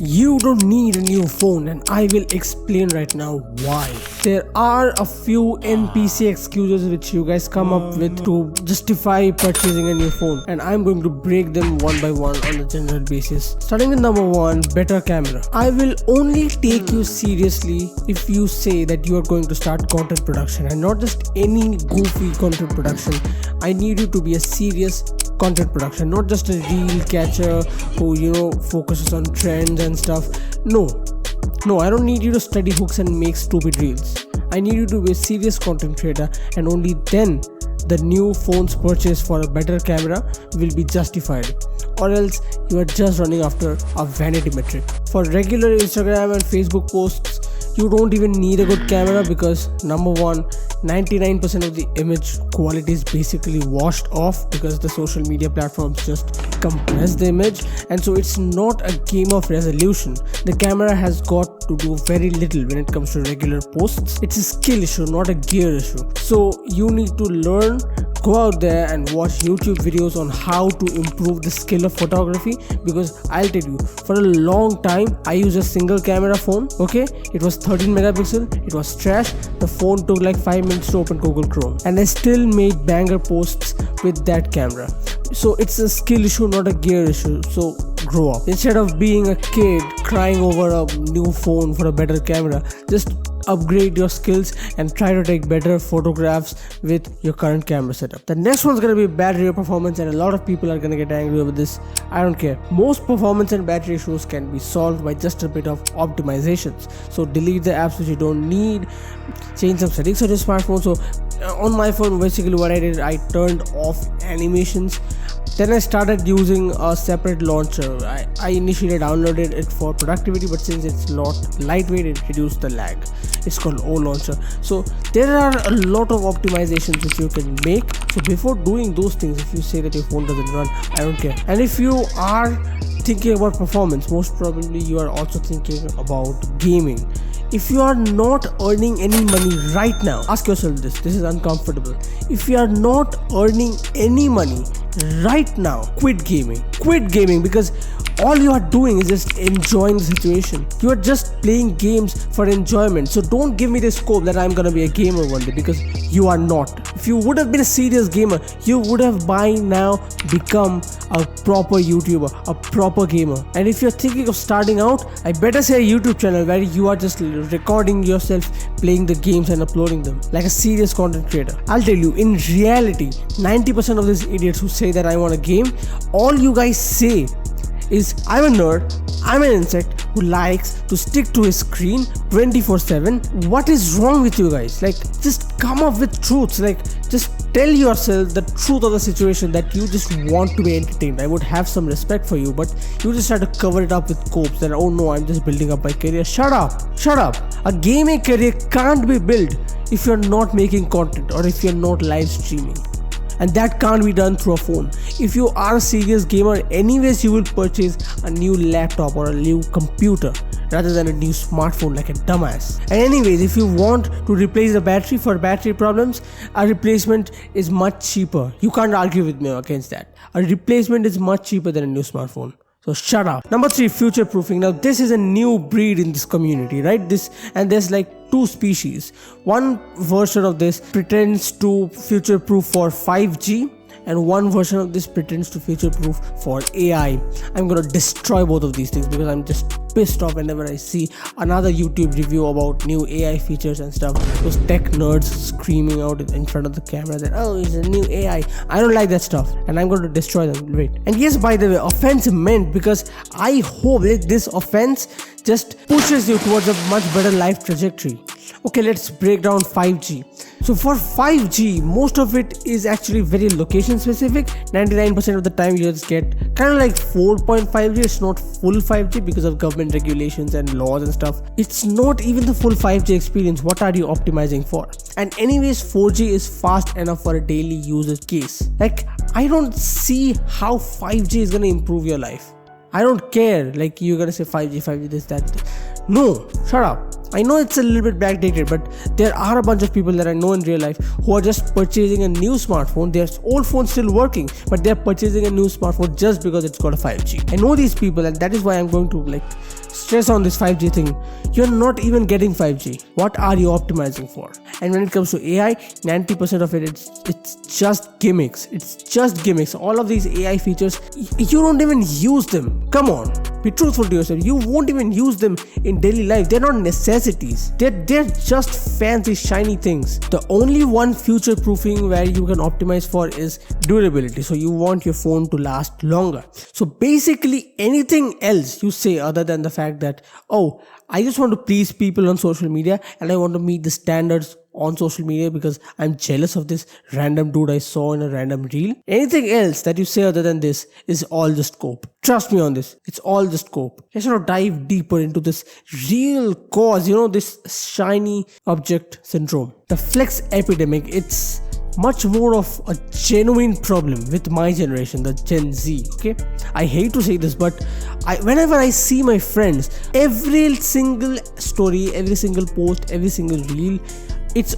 You don't need a new phone, and I will explain right now why. There are a few NPC excuses which you guys come up with to justify purchasing a new phone, and I'm going to break them one by one on a general basis. Starting with number one, better camera. I will only take you seriously if you say that you are going to start content production, and not just any goofy content production. I need you to be a serious content production, not just a reel catcher who focuses on trends and stuff. No, I don't need you to study hooks and make stupid reels. I need you to be a serious content creator, and only then the new phone's purchase for a better camera will be justified, or else you are just running after a vanity metric. For regular Instagram and Facebook posts, you don't even need a good camera because number one, 99% of the image quality is basically washed off because the social media platforms just compress the image, and so it's not a game of resolution. The camera has got to do very little when it comes to regular posts. It's a skill issue, not a gear issue. So you need to learn, go out there and watch YouTube videos on how to improve the skill of photography, because I'll tell you, for a long time I used a single camera phone. Okay, it was 13 megapixel, it was trash. The phone took like 5 minutes to open Google Chrome, and I still made banger posts with that camera. So it's a skill issue, not a gear issue. So grow up. Instead of being a kid crying over a new phone for a better camera, just upgrade your skills and try to take better photographs with your current camera setup. The next one's gonna be battery performance, and a lot of people are gonna get angry over this. I don't care. Most performance and battery issues can be solved by just a bit of optimizations. So delete the apps which you don't need, change some settings on your smartphone. So on my phone, basically what I did, I turned off animations. Then I started using a separate launcher. I initially downloaded it for productivity, but since it's not lightweight, it reduced the lag. It's called O launcher. So there are a lot of optimizations which you can make. So before doing those things, if you say that your phone doesn't run, I don't care. And if you are thinking about performance, most probably you are also thinking about gaming. If you are not earning any money right now, ask yourself this is uncomfortable. If you are not earning any money right now, quit gaming, because all you are doing is just enjoying the situation. You are just playing games for enjoyment. So don't give me the scope that I'm gonna be a gamer one day, because you are not. If you would have been a serious gamer, you would have by now become a proper YouTuber, a proper gamer. And if you're thinking of starting out, I better say a YouTube channel where you are just recording yourself playing the games and uploading them like a serious content creator. I'll tell you, in reality, 90% of these idiots who say that I want a game, all you guys say is, I'm a nerd, I'm an insect who likes to stick to his screen 24/7. What is wrong with you guys? Like, just come up with truths. Like, just tell yourself the truth of the situation, that you just want to be entertained. I would have some respect for you, but you just try to cover it up with copes that, oh no, I'm just building up my career. Shut up. A gaming career can't be built if you're not making content or if you're not live streaming. And that can't be done through a phone. If you are a serious gamer, anyways you will purchase a new laptop or a new computer rather than a new smartphone like a dumbass. And anyways, if you want to replace the battery for battery problems, a replacement is much cheaper. You can't argue with me against that. A replacement is much cheaper than a new smartphone. So shut up. Number 3, future proofing. Now this is a new breed in this community, right? There's like 2 species. One version of this pretends to future proof for 5G, and one version of this pretends to future proof for AI. I'm gonna destroy both of these things because I'm just pissed off whenever I see another YouTube review about new AI features and stuff. Those tech nerds screaming out in front of the camera that, oh, it's a new AI. I don't like that stuff, and I'm going to destroy them. Wait. And yes, by the way, offense meant, because I hope that this offense just pushes you towards a much better life trajectory. Okay, let's break down 5G. So for 5G, most of it is actually very location specific. 99% of the time you just get kind of like 4.5G. It's not full 5G because of government regulations and laws and stuff. It's not even the full 5G experience. What are you optimizing for? And anyways, 4G is fast enough for a daily user case. Like, I don't see how 5G is gonna improve your life. I don't care. Like, you're gonna say 5G, this, that. No, shut up. I know it's a little bit backdated, but there are a bunch of people that I know in real life who are just purchasing a new smartphone. Their old phone's still working, but they're purchasing a new smartphone just because it's got a 5G. I know these people, and that is why I'm going to stress on this 5G thing. You're not even getting 5G. What are you optimizing for? And when it comes to AI, 90% of it's just gimmicks. It's just gimmicks. All of these AI features, you don't even use them. Come on, be truthful to yourself. You won't even use them in daily life. They're not necessities. They're just fancy, shiny things. The only one future proofing where you can optimize for is durability. So you want your phone to last longer. So basically anything else you say other than the fact that, oh, I just want to please people on social media and I want to meet the standards on social media because I'm jealous of this random dude I saw in a random reel. Anything else that you say other than this is all just cope. Trust me on this. It's all just cope. Let's not dive deeper into this real cause, this shiny object syndrome. The flex epidemic, it's much more of a genuine problem with my generation, the Gen Z. Okay, I hate to say this, but whenever I see my friends, every single story, every single post, every single reel, it's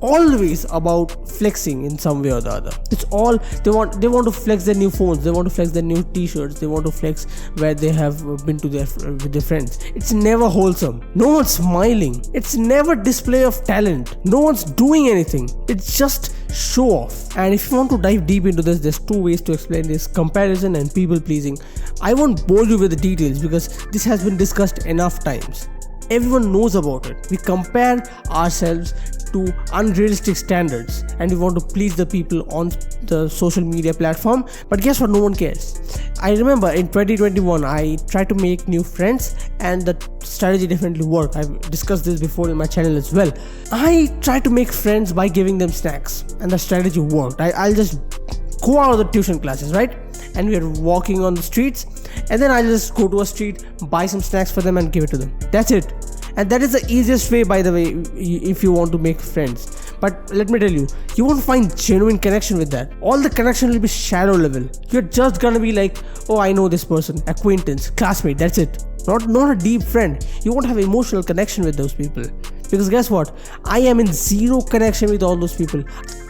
always about flexing in some way or the other. It's all they want to flex their new phones, they want to flex their new t-shirts, they want to flex where they have been to with their friends. It's never wholesome. No one's smiling. It's never display of talent. No one's doing anything. It's just show off. And if you want to dive deep into this, there's two ways to explain this: comparison and people pleasing. I won't bore you with the details because this has been discussed enough times. Everyone knows about it. We compare ourselves to unrealistic standards and we want to please the people on the social media platform, but guess what, no one cares. I remember in 2021 I tried to make new friends and the strategy definitely worked. I've discussed this before in my channel as well. I tried to make friends by giving them snacks and the strategy worked. I'll just go out of the tuition classes, right? And we are walking on the streets and then I'll just go to a street, buy some snacks for them and give it to them. That's it. And that is the easiest way, by the way, if you want to make friends. But let me tell you, you won't find genuine connection with that. All the connection will be shallow level. You're just gonna be like, oh, I know this person, acquaintance, classmate, that's it. Not a deep friend. You won't have emotional connection with those people. Because guess what? I am in zero connection with all those people.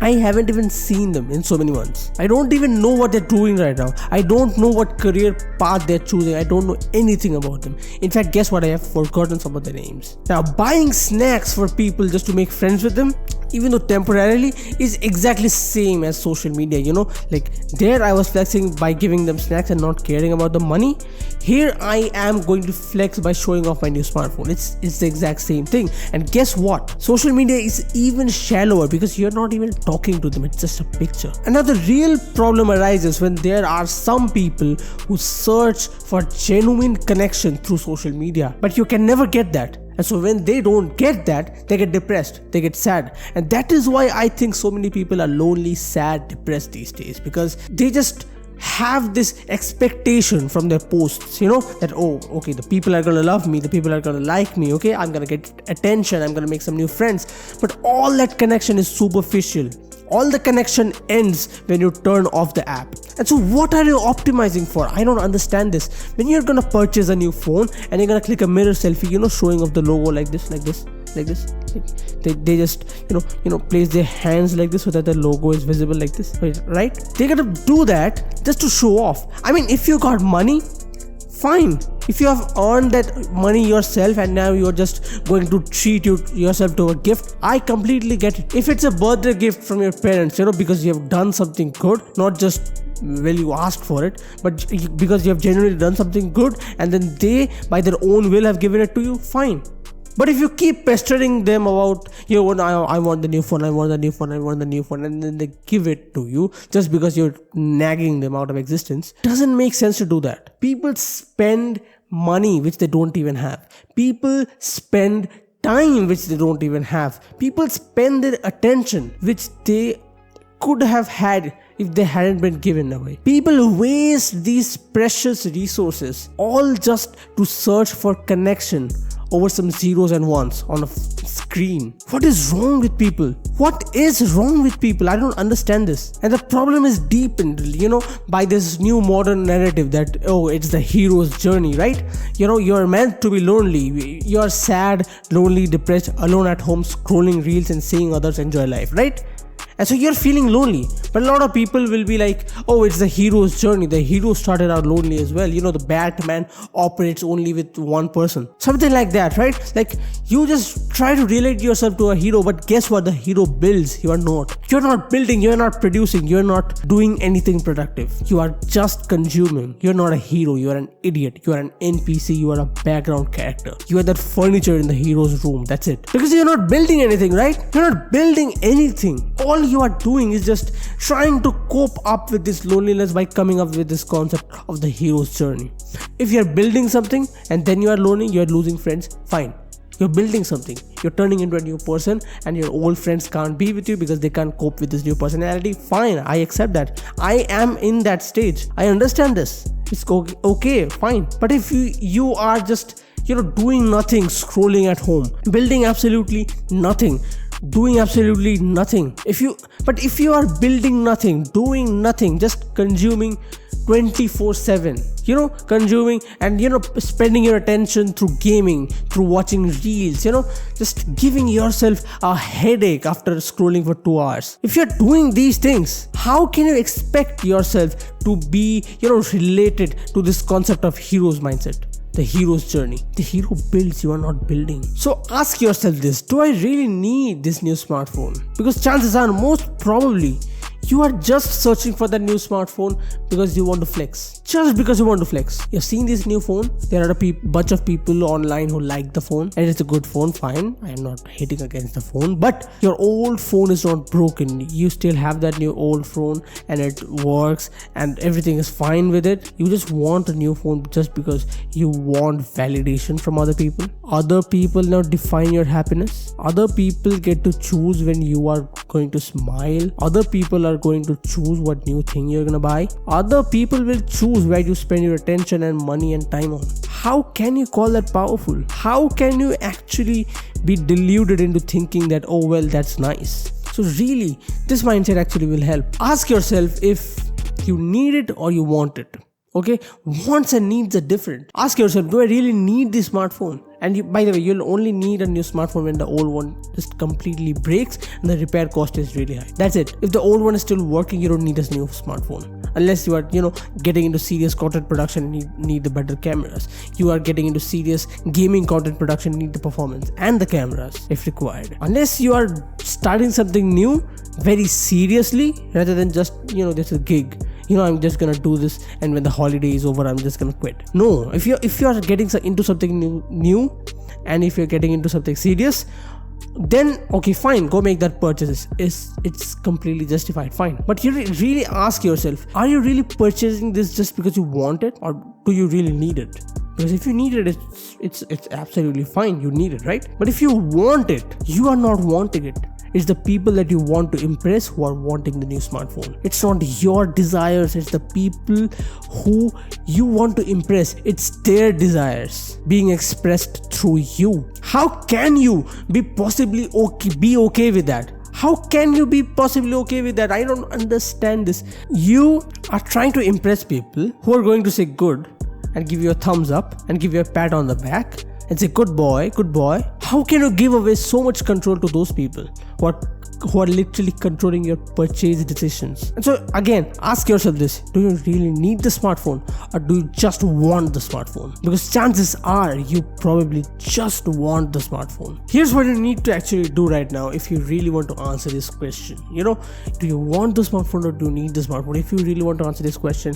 I haven't even seen them in so many months. I don't even know what they're doing right now. I don't know what career path they're choosing. I don't know anything about them. In fact, guess what? I have forgotten some of their names. Now, buying snacks for people just to make friends with them, even though temporarily, is exactly same as social media. Like there I was flexing by giving them snacks and not caring about the money. Here I am going to flex by showing off my new smartphone. It's the exact same thing. And guess what? Social media is even shallower because you're not even talking to them. It's just a picture. Another real problem arises when there are some people who search for genuine connection through social media, but you can never get that. And so when they don't get that, they get depressed, they get sad. And that is why I think so many people are lonely, sad, depressed these days, because they just have this expectation from their posts, that, oh, okay, the people are gonna love me, the people are gonna like me, okay, I'm gonna get attention, I'm gonna make some new friends. But all that connection is superficial. All the connection ends when you turn off the app. And so what are you optimizing for? I don't understand this. When you're gonna purchase a new phone and you're gonna click a mirror selfie, showing off the logo like this. They just place their hands like this so that the logo is visible like this, right? They're gonna do that just to show off. I mean, if you got money, fine. If you have earned that money yourself and now you're just going to treat yourself to a gift, I completely get it. If it's a birthday gift from your parents, because you have done something good, not just you asked for it, but because you have genuinely done something good and then they by their own will have given it to you, fine. But if you keep pestering them about, I want the new phone, I want the new phone, I want the new phone, and then they give it to you just because you're nagging them out of existence, doesn't make sense to do that. People spend money which they don't even have. People spend time which they don't even have. People spend their attention which they could have had if they hadn't been given away. People waste these precious resources all just to search for connection over some zeros and ones on a screen. What is wrong with people? What is wrong with people? I don't understand this. And the problem is deepened, by this new modern narrative that, oh, it's the hero's journey, right? You're meant to be lonely. You're sad, lonely, depressed, alone at home, scrolling reels and seeing others enjoy life, right? And so you're feeling lonely. But a lot of people will be like, oh, it's the hero's journey. The hero started out lonely as well. The Batman operates only with one person. Something like that, right? Like you just try to relate yourself to a hero, but guess what? The hero builds. You are not. You're not building, you're not producing, you're not doing anything productive. You are just consuming. You're not a hero, you are an idiot. You are an NPC, you are a background character. You are that furniture in the hero's room. That's it. Because you're not building anything, right? You're not building anything. All you are doing is just trying to cope up with this loneliness by coming up with this concept of the hero's journey. If you're building something and then you are lonely, you're losing friends, fine. You're building something, you're turning into a new person, and your old friends can't be with you because they can't cope with this new personality. Fine, I accept that. I am in that stage. I understand this. It's okay, fine. But if you are just doing nothing, scrolling at home, building absolutely nothing, doing absolutely nothing. If you are building nothing, doing nothing, just consuming 24/7, consuming and spending your attention through gaming, through watching reels, just giving yourself a headache after scrolling for 2 hours. If you're doing these things, how can you expect yourself to be related to this concept of hero's mindset, the hero's journey? The hero builds, you are not building. So ask yourself this: do I really need this new smartphone? Because chances are, most probably, you are just searching for that new smartphone because you want to flex. Just because you want to flex. You've seen this new phone. There are a bunch of people online who like the phone, and it's a good phone, fine. I am not hating against the phone, but your old phone is not broken. You still have that new old phone and it works and everything is fine with it. You just want a new phone just because you want validation from other people. Other people now define your happiness. Other people get to choose when you are going to smile. Other people are going to choose what new thing you're gonna buy. Other people will choose where you spend your attention and money and time on. How can you call that powerful? How can you actually be deluded into thinking that, oh well, that's nice? So really, this mindset actually will help. Ask yourself if you need it or you want it. Okay, wants and needs are different. Ask yourself, do I really need this smartphone? And by the way, you'll only need a new smartphone when the old one just completely breaks and the repair cost is really high. That's it. If the old one is still working, you don't need a new smartphone. Unless you are, getting into serious content production, you need the better cameras. You are getting into serious gaming content production, you need the performance and the cameras if required. Unless you are starting something new very seriously, rather than just, this is a gig. I'm just gonna do this, and when the holiday is over, I'm just gonna quit. No, if you are getting into something new, and if you're getting into something serious, then okay, fine, go make that purchase. It's completely justified, fine. But you really ask yourself, are you really purchasing this just because you want it, or do you really need it? Because if you need it, it's absolutely fine, you need it, right? But if you want it, you are not wanting it. It's the people that you want to impress who are wanting the new smartphone. It's not your desires, it's the people who you want to impress. It's their desires being expressed through you. How can you be okay with that? How can you be possibly okay with that? I don't understand this. You are trying to impress people who are going to say good and give you a thumbs up and give you a pat on the back and say, good boy, good boy. How can you give away so much control to those people who are literally controlling your purchase decisions? And so again, ask yourself this: do you really need the smartphone, or do you just want the smartphone? Because chances are you probably just want the smartphone. Here's what you need to actually do right now if you really want to answer this question. Do you want the smartphone or do you need the smartphone? If you really want to answer this question,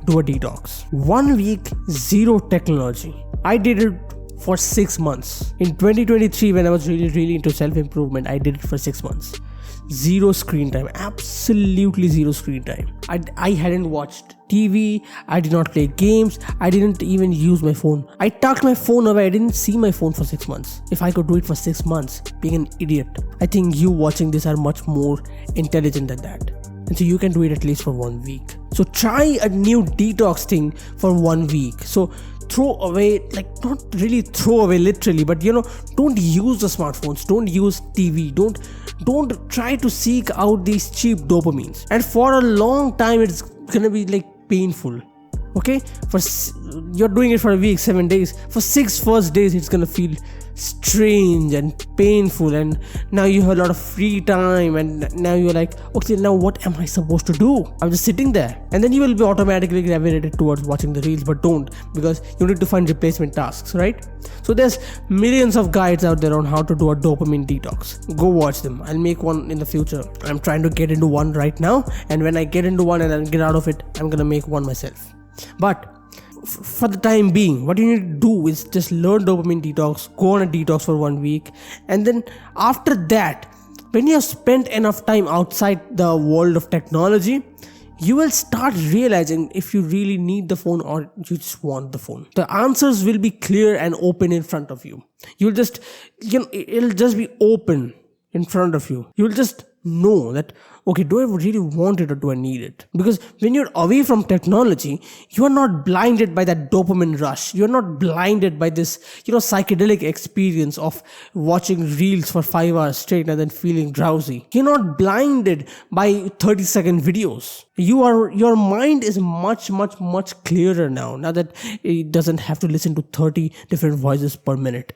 do a detox. 1 week, zero technology. I did it for 6 months. In 2023, when I was really into self-improvement, I did it for 6 months. Zero screen time, absolutely zero screen time. I hadn't watched TV, I did not play games, I didn't even use my phone. I tucked my phone away, I didn't see my phone for 6 months. If I could do it for 6 months, being an idiot, I think you watching this are much more intelligent than that. And so you can do it at least for 1 week. So try a new detox thing for 1 week. So throw away, not really throw away literally, but don't use the smartphones, don't use TV, don't try to seek out these cheap dopamines. And for a long time, it's gonna be painful. Okay, you're doing it for a week, 7 days. For 6 first days, it's gonna feel strange and painful, and now you have a lot of free time, and now you're like, okay, now what am I supposed to do? I'm just sitting there. And then you will be automatically gravitated towards watching the reels, but don't, because you need to find replacement tasks, right? So there's millions of guides out there on how to do a dopamine detox. Go watch them. I'll make one in the future. I'm trying to get into one right now, and when I get into one and I get out of it, I'm gonna make one myself. But for the time being, what you need to do is just learn dopamine detox, go on a detox for 1 week, and then after that, when you have spent enough time outside the world of technology, you will start realizing if you really need the phone or you just want the phone. The answers will be clear and open in front of you. You'll just, it'll just be open in front of you. You'll just know that, okay, do I really want it or do I need it? Because when you're away from technology, you are not blinded by that dopamine rush. You're not blinded by this, psychedelic experience of watching reels for 5 hours straight and then feeling drowsy. You're not blinded by 30-second videos. Your mind is much, much, much clearer now that it doesn't have to listen to 30 different voices per minute.